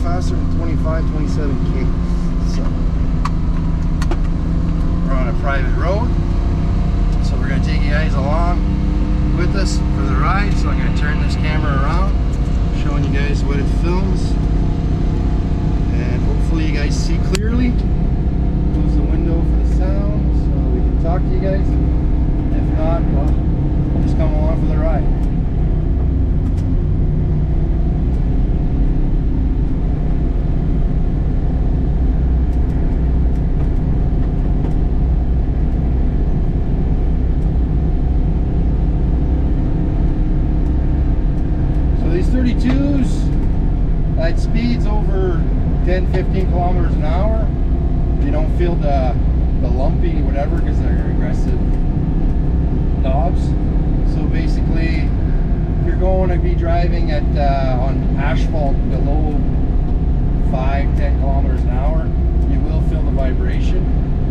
faster than 25, 27K. So we're on a private road. So we're going to take you guys along with us for the ride. So I'm going to turn this camera around, showing you guys what it films. And hopefully you guys see clearly. Close the window for the sound so we can talk to you guys. If not, well, just come along for the ride. So these 32s at speeds over 10-15 kilometers an hour, you don't feel the lumpy whatever because they're aggressive knobs. So basically, if you're going to be driving at on asphalt below 5-10 kilometers an hour, you will feel the vibration.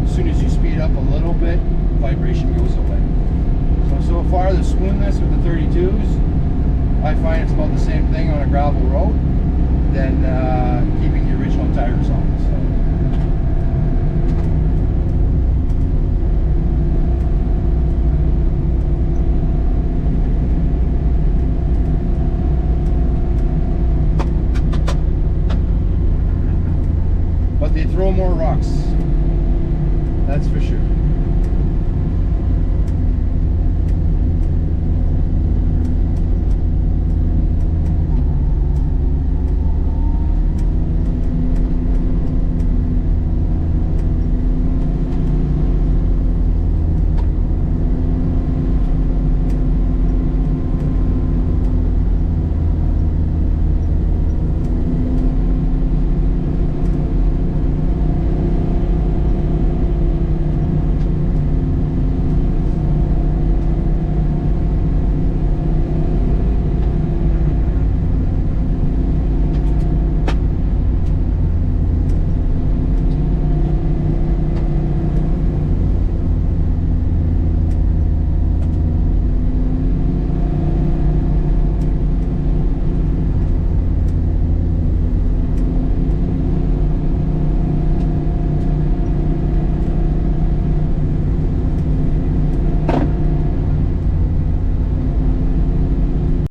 As soon as you speed up a little bit, vibration goes away. So far the smoothness with the 32s, I find it's about the same thing on a gravel road than keeping the original tires on. But they throw more rocks, that's for sure.